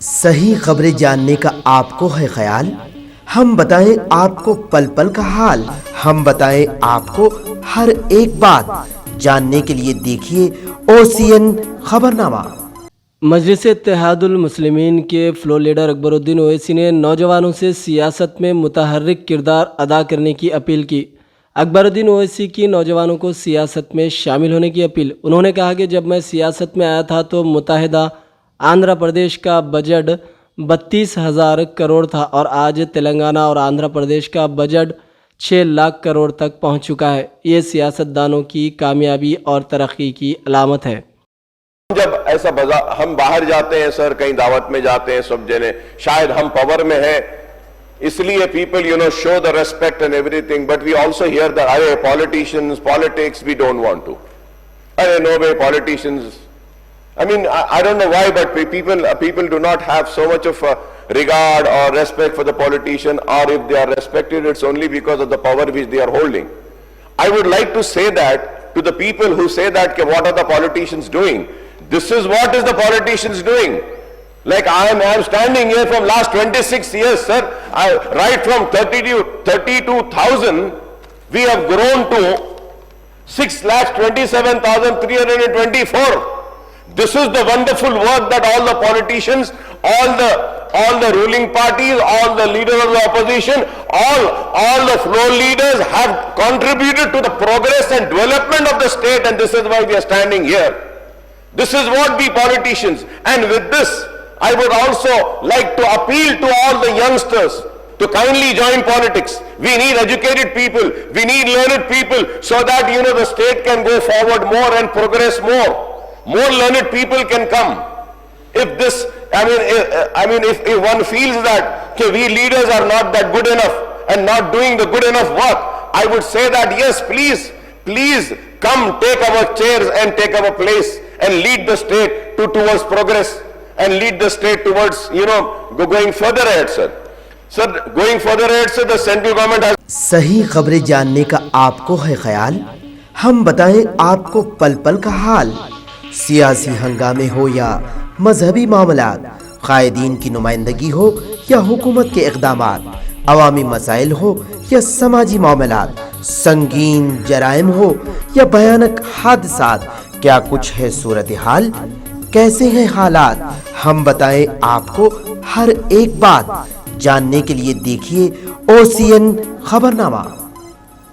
صحیح خبریں جاننے کا آپ کو ہے خیال؟ ہم بتائیں آپ کو پل پل کا حال، ہم بتائیں آپ کو ہر ایک بات، جاننے کے لیے دیکھیے OCN خبرنامہ۔ مجلس اتحاد المسلمین کے فلور لیڈر اکبر الدین اویسی نے نوجوانوں سے سیاست میں متحرک کردار ادا کرنے کی اپیل کی۔ اکبر الدین اویسی کی نوجوانوں کو سیاست میں شامل ہونے کی اپیل۔ انہوں نے کہا کہ جب میں سیاست میں آیا تھا تو متحدہ آندھرا پردیش کا بجٹ 32,000 کروڑ تھا اور آج تلنگانہ اور آندھرا پردیش کا بجٹ 6 لاکھ کروڑ تک پہنچ چکا ہے۔ یہ سیاستدانوں کی کامیابی اور ترقی کی علامت ہے۔ جب ایسا ہم باہر جاتے ہیں سر، کہیں دعوت میں جاتے ہیں، سب جنے شاید ہم پاور میں ہیں، اس لیے people show the respect and everything, but we also hear that array politicians, politics, we don't want to. Array no way, politicians. I don't know why, but people do not have so much of regard or respect for the politician, or if they are respected, it's only because of the power which they are holding. I would like to say that to the people who say that, what are the politicians doing? This is what is the politicians doing. Like I am standing here from last 26 years, sir. Right from 32,000, we have grown to 6,27,324. This is the wonderful work that all the politicians, all the ruling parties, all the leaders of the opposition, all the floor leaders have contributed to the progress and development of the state, and this is why we are standing here. This is what we politicians, and with this, I would also like to appeal to all the youngsters to kindly join politics. We need educated people, we need learned people, so that the state can go forward more and progress more. More learned people can come. If this, if one feels that we leaders are not that good enough and not doing the good enough work, I would say that yes, please come, take our chairs and take our place and lead the state towards progress and lead the state towards, going further ahead, sir. Sir, going further ahead, sir, the central government has... صحیح خبریں جاننے کا آپ کو ہے خیال؟ ہم بتائیں آپ کو پل پل کا حال، سیاسی ہنگامے ہو یا مذہبی معاملات، قائدین کی نمائندگی ہو یا حکومت کے اقدامات، عوامی مسائل ہو یا سماجی معاملات، سنگین جرائم ہو یا بھیانک حادثات، کیا کچھ ہے صورتحال؟ کیسے ہیں حالات؟ ہم بتائیں آپ کو ہر ایک بات، جاننے کے لیے دیکھیے OCN خبرنامہ۔